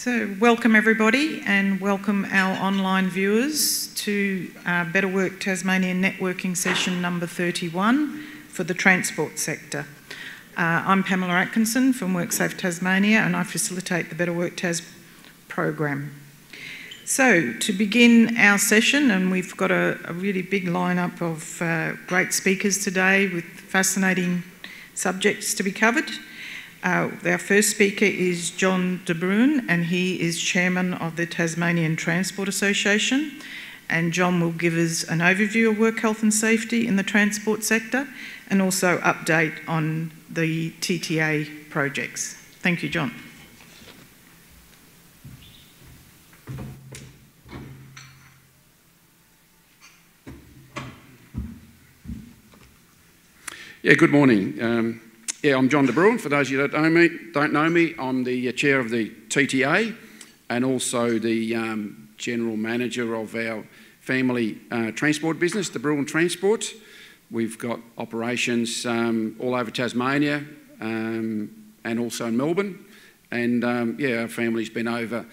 So welcome everybody, and welcome our online viewers to Better Work Tasmanian networking session number 31 for the transport sector. I'm Pamela Atkinson from WorkSafe Tasmania, and I facilitate the Better Work Tas program. So to begin our session, and we've got a really big lineup of great speakers today with fascinating subjects to be covered. Our first speaker is John DeBruyn, and he is chairman of the Tasmanian Transport Association. And John will give us an overview of work health and safety in the transport sector, and also update on the TTA projects. Thank you, John. Yeah, good morning. I'm John DeBruyn. For those of you that don't know me, I'm the chair of the TTA and also the general manager of our family transport business, DeBruyn Transport. We've got operations all over Tasmania and also in Melbourne. And our family's been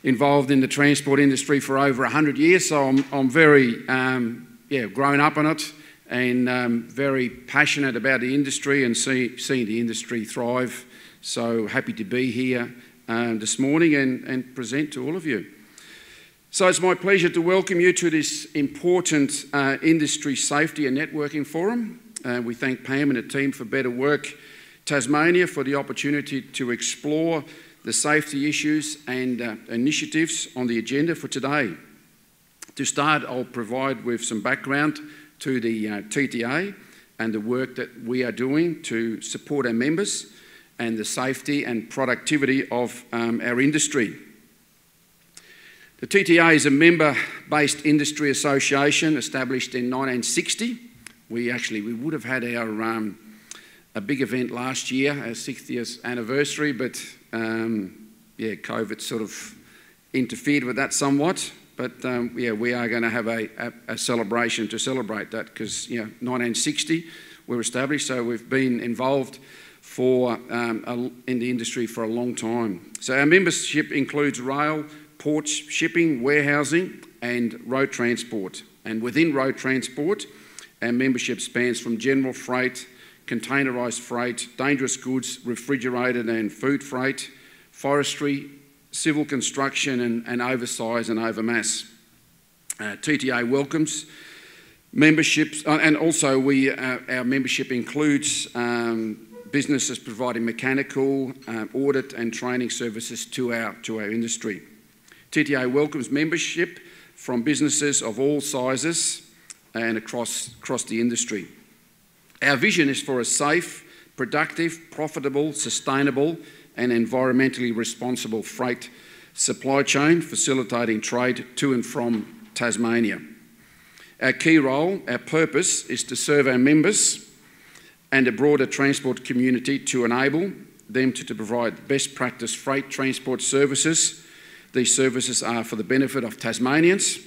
involved in the transport industry for over 100 years, so I'm very grown up on it. And very passionate about the industry and seeing the industry thrive. So happy to be here this morning and present to all of you. So it's my pleasure to welcome you to this important industry safety and networking forum. We thank Pam and the team for Better Work Tasmania for the opportunity to explore the safety issues and initiatives on the agenda for today. To start, I'll provide with some background to the TTA and the work that we are doing to support our members and the safety and productivity of our industry. The TTA is a member-based industry association established in 1960. We would have had our a big event last year, our 60th anniversary, but COVID sort of interfered with that somewhat. But we are going to have a celebration to celebrate that because 1960 we were established, so we've been involved in the industry for a long time. So our membership includes rail, ports, shipping, warehousing and road transport. And within road transport, our membership spans from general freight, containerised freight, dangerous goods, refrigerated and food freight, forestry, civil construction and oversize and overmass. TTA welcomes memberships, and also our membership includes businesses providing mechanical, audit and training services to our industry. TTA welcomes membership from businesses of all sizes and across the industry. Our vision is for a safe, productive, profitable, sustainable and environmentally responsible freight supply chain, facilitating trade to and from Tasmania. Our key role, our purpose, is to serve our members and the broader transport community to enable them to provide best practice freight transport services. These services are for the benefit of Tasmanians,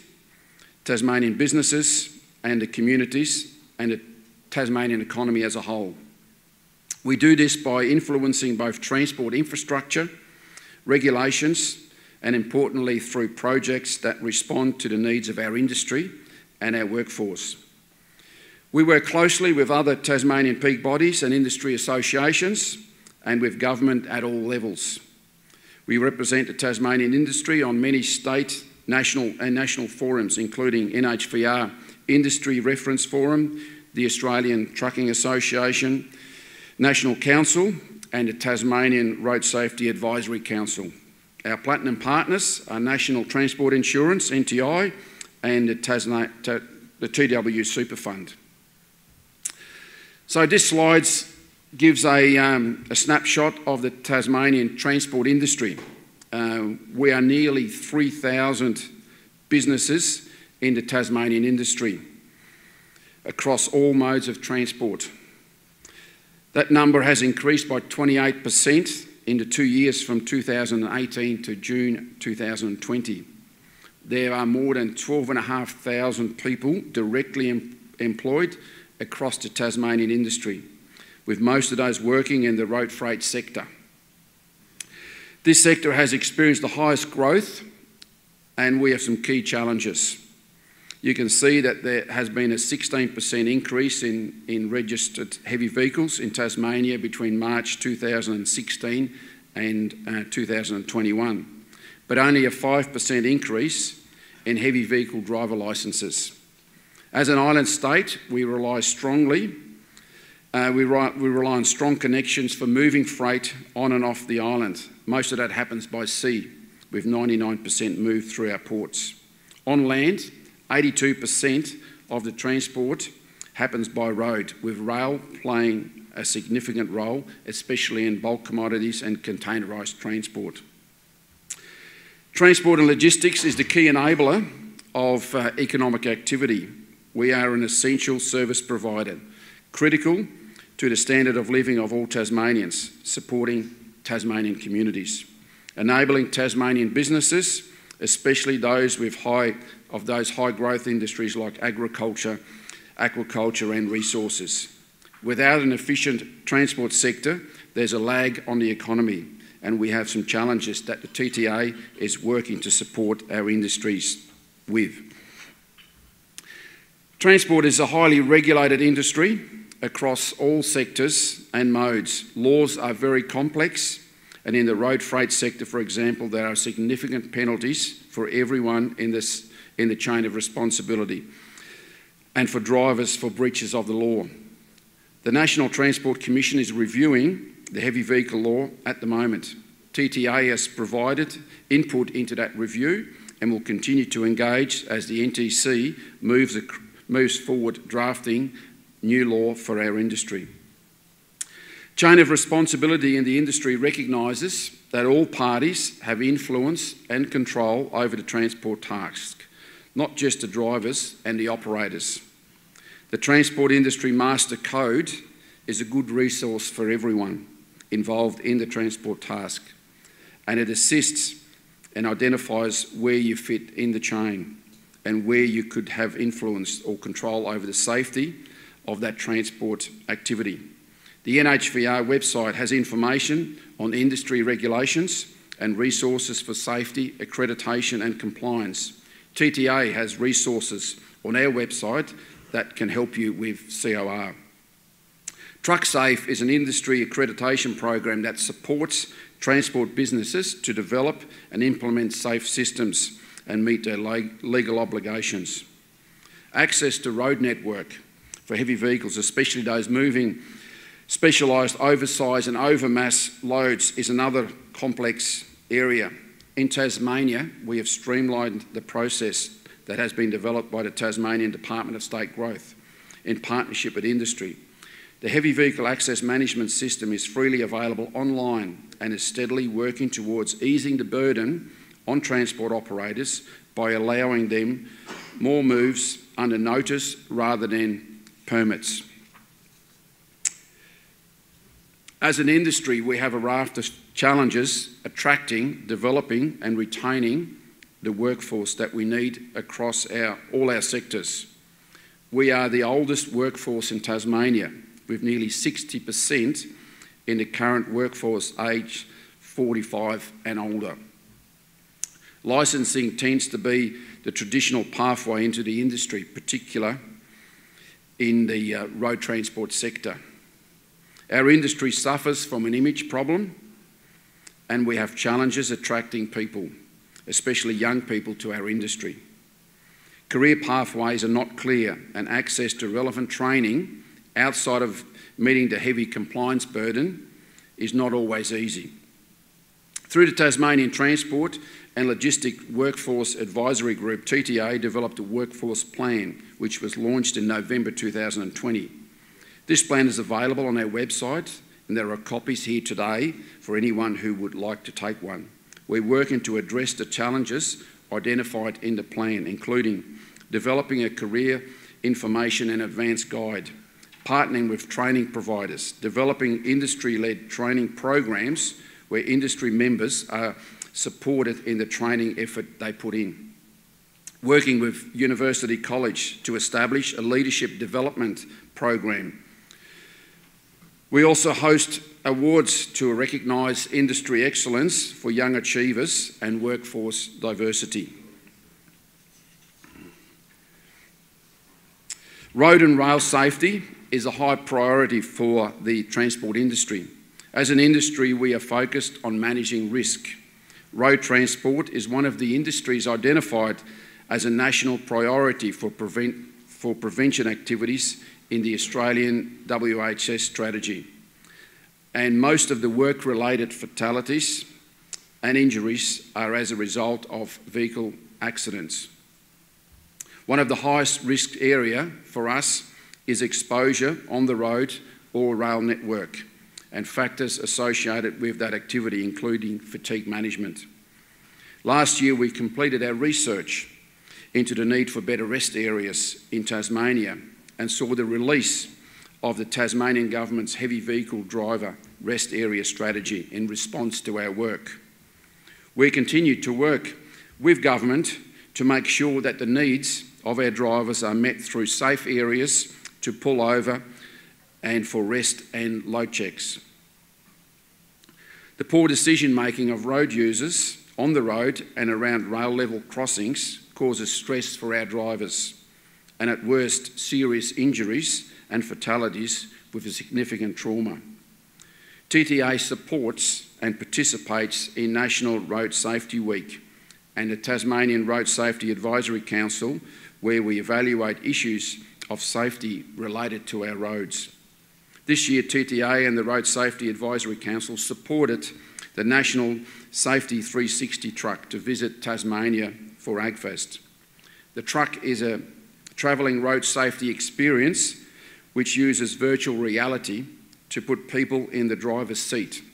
Tasmanian businesses and the communities and the Tasmanian economy as a whole. We do this by influencing both transport infrastructure, regulations, and importantly through projects that respond to the needs of our industry and our workforce. We work closely with other Tasmanian peak bodies and industry associations and with government at all levels. We represent the Tasmanian industry on many state, national forums, including NHVR Industry Reference Forum, the Australian Trucking Association, National Council and the Tasmanian Road Safety Advisory Council. Our platinum partners are National Transport Insurance, NTI, and the TW Super Fund. So this slide gives a snapshot of the Tasmanian transport industry. We are nearly 3,000 businesses in the Tasmanian industry across all modes of transport. That number has increased by 28% in the 2 years from 2018 to June 2020. There are more than 12,500 people directly employed across the Tasmanian industry, with most of those working in the road freight sector. This sector has experienced the highest growth, and we have some key challenges. You can see that there has been a 16% increase in registered heavy vehicles in Tasmania between March 2016 and 2021, but only a 5% increase in heavy vehicle driver licences. As an island state, we rely on strong connections for moving freight on and off the island. Most of that happens by sea, with 99% moved through our ports. On land, 82% of the transport happens by road, with rail playing a significant role, especially in bulk commodities and containerised transport. Transport and logistics is the key enabler of economic activity. We are an essential service provider, critical to the standard of living of all Tasmanians, supporting Tasmanian communities, enabling Tasmanian businesses, especially those with high growth industries like agriculture, aquaculture and resources. Without an efficient transport sector, there's a lag on the economy, and we have some challenges that the TTA is working to support our industries with. Transport is a highly regulated industry across all sectors and modes. Laws are very complex, and in the road freight sector, for example, there are significant penalties for everyone in the chain of responsibility and for drivers for breaches of the law. The National Transport Commission is reviewing the heavy vehicle law at the moment. TTA has provided input into that review and will continue to engage as the NTC moves forward drafting new law for our industry. Chain of responsibility in the industry recognises that all parties have influence and control over the transport task, not just the drivers and the operators. The Transport Industry Master Code is a good resource for everyone involved in the transport task, and it assists and identifies where you fit in the chain and where you could have influence or control over the safety of that transport activity. The NHVR website has information on industry regulations and resources for safety, accreditation and compliance. TTA has resources on our website that can help you with COR. TruckSafe is an industry accreditation program that supports transport businesses to develop and implement safe systems and meet their legal obligations. Access to road network for heavy vehicles, especially those moving specialised oversize and overmass loads, is another complex area. In Tasmania, we have streamlined the process that has been developed by the Tasmanian Department of State Growth in partnership with industry. The Heavy Vehicle Access Management System is freely available online and is steadily working towards easing the burden on transport operators by allowing them more moves under notice rather than permits. As an industry, we have a raft of challenges attracting, developing and retaining the workforce that we need across all our sectors. We are the oldest workforce in Tasmania, with nearly 60% in the current workforce age 45 and older. Licensing tends to be the traditional pathway into the industry, particularly in the road transport sector. Our industry suffers from an image problem, and we have challenges attracting people, especially young people, to our industry. Career pathways are not clear, and access to relevant training outside of meeting the heavy compliance burden is not always easy. Through the Tasmanian Transport and Logistic Workforce Advisory Group, TTA developed a workforce plan which was launched in November 2020. This plan is available on our website, and there are copies here today for anyone who would like to take one. We're working to address the challenges identified in the plan, including developing a career information and advance guide, partnering with training providers, developing industry-led training programs where industry members are supported in the training effort they put in, working with University College to establish a leadership development program We also host awards to recognise industry excellence for young achievers and workforce diversity. Road and rail safety is a high priority for the transport industry. As an industry, we are focused on managing risk. Road transport is one of the industries identified as a national priority for prevention activities in the Australian WHS strategy. And most of the work-related fatalities and injuries are as a result of vehicle accidents. One of the highest risk area for us is exposure on the road or rail network and factors associated with that activity, including fatigue management. Last year, we completed our research into the need for better rest areas in Tasmania and saw the release of the Tasmanian Government's heavy vehicle driver rest area strategy in response to our work. We continue to work with Government to make sure that the needs of our drivers are met through safe areas to pull over and for rest and load checks. The poor decision making of road users on the road and around rail level crossings causes stress for our drivers and at worst serious injuries and fatalities with a significant trauma. TTA supports and participates in National Road Safety Week and the Tasmanian Road Safety Advisory Council, where we evaluate issues of safety related to our roads. This year, TTA and the Road Safety Advisory Council supported the National Safety 360 truck to visit Tasmania for AgFest. The truck is a travelling road safety experience which uses virtual reality to put people in the driver's seat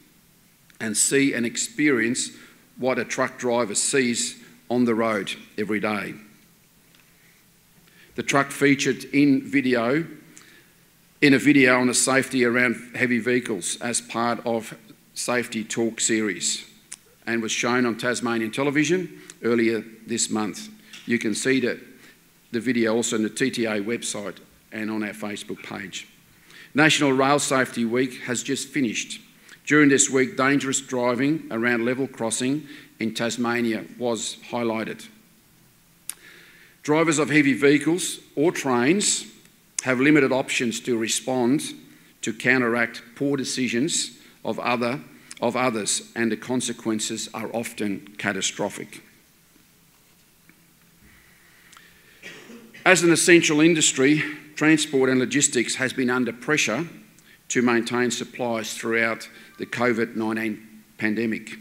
and see and experience what a truck driver sees on the road every day. The truck featured in a video on the safety around heavy vehicles as part of Safety Talk series and was shown on Tasmanian television earlier this month. You can see the video also on the TTA website and on our Facebook page. National Rail Safety Week has just finished. During this week, dangerous driving around level crossing in Tasmania was highlighted. Drivers of heavy vehicles or trains have limited options to respond to counteract poor decisions of others, and the consequences are often catastrophic. As an essential industry, transport and logistics has been under pressure to maintain supplies throughout the COVID-19 pandemic.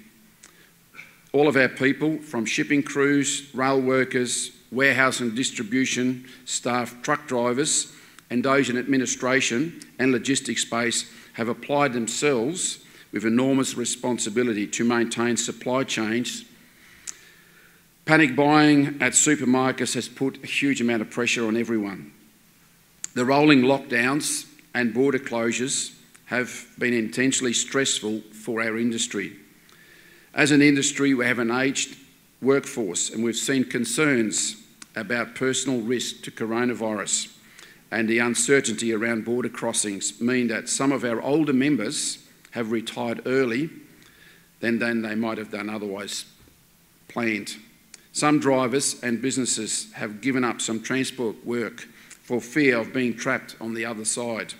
All of our people, from shipping crews, rail workers, warehouse and distribution staff, truck drivers, and those in administration and logistics space have applied themselves with enormous responsibility to maintain supply chains. Panic buying at supermarkets has put a huge amount of pressure on everyone. The rolling lockdowns and border closures have been intensely stressful for our industry. As an industry, we have an aged workforce and we've seen concerns about personal risk to coronavirus, and the uncertainty around border crossings mean that some of our older members have retired early than they might have done otherwise planned. Some drivers and businesses have given up some transport work for fear of being trapped on the other side.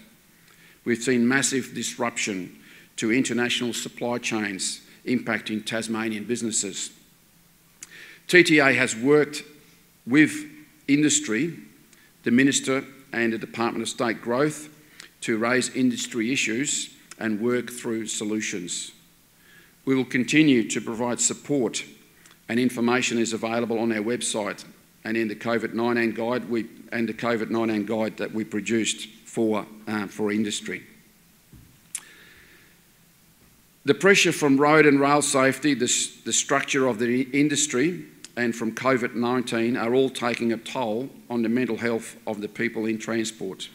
We've seen massive disruption to international supply chains impacting Tasmanian businesses. TTA has worked with industry, the Minister and the Department of State Growth to raise industry issues and work through solutions. We will continue to provide support, and information is available on our website and in the COVID-19 guide that we produced for industry. The pressure from road and rail safety, the structure of the industry, and from COVID-19 are all taking a toll on the mental health of the people in transport.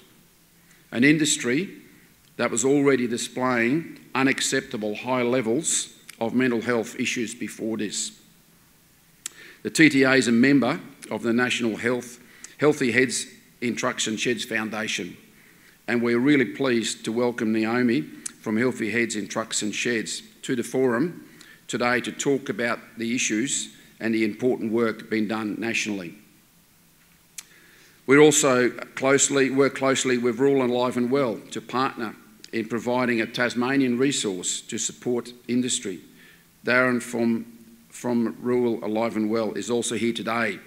An industry that was already displaying unacceptable high levels of mental health issues before this. The TTA is a member of the National Healthy Heads in Trucks and Sheds Foundation, and we're really pleased to welcome Naomi from Healthy Heads in Trucks and Sheds to the forum today to talk about the issues and the important work being done nationally. We also work closely with Rural Alive and Well to partner in providing a Tasmanian resource to support industry. Darren from Rural Alive and Well is also here today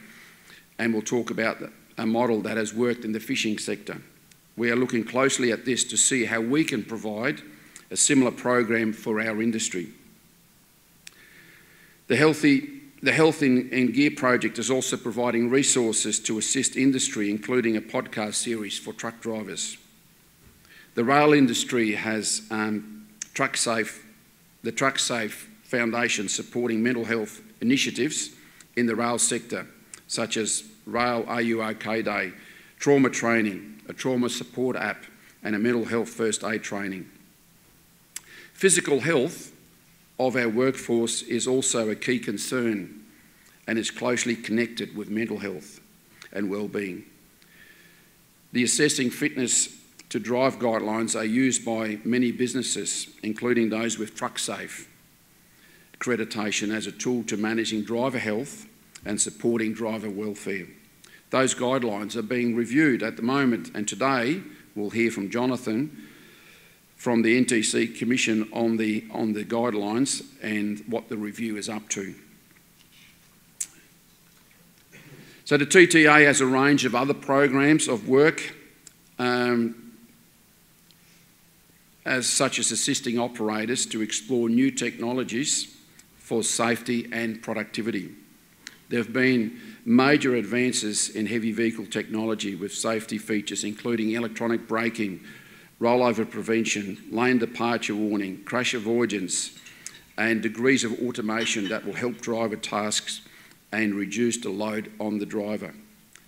and will talk about a model that has worked in the fishing sector. We are looking closely at this to see how we can provide a similar program for our industry. The Health in Gear project is also providing resources to assist industry, including a podcast series for truck drivers. The rail industry has the TruckSafe Foundation supporting mental health initiatives in the rail sector, such as Rail Are You OK Day, trauma training, a trauma support app, and a mental health first aid training. Physical health of our workforce is also a key concern and is closely connected with mental health and well-being. The assessing fitness to drive guidelines are used by many businesses, including those with TruckSafe accreditation, as a tool to managing driver health and supporting driver welfare. Those guidelines are being reviewed at the moment, and today we'll hear from Jonathan from the NTC Commission on the guidelines and what the review is up to. So the TTA has a range of other programs of work, such as assisting operators to explore new technologies for safety and productivity. There have been major advances in heavy vehicle technology with safety features including electronic braking, rollover prevention, lane departure warning, crash avoidance, and degrees of automation that will help driver tasks and reduce the load on the driver.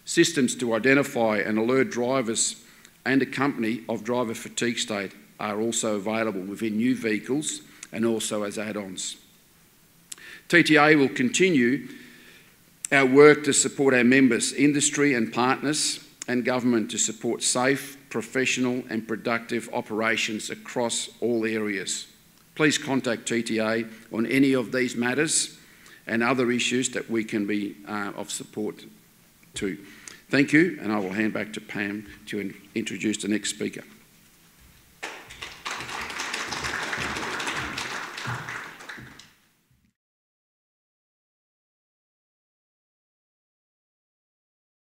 Systems to identify and alert drivers and a company of driver fatigue state are also available within new vehicles and also as add-ons. TTA will continue our work to support our members, industry and partners, and government to support safe, professional and productive operations across all areas. Please contact TTA on any of these matters and other issues that we can be of support to. Thank you, and I will hand back to Pam to introduce the next speaker.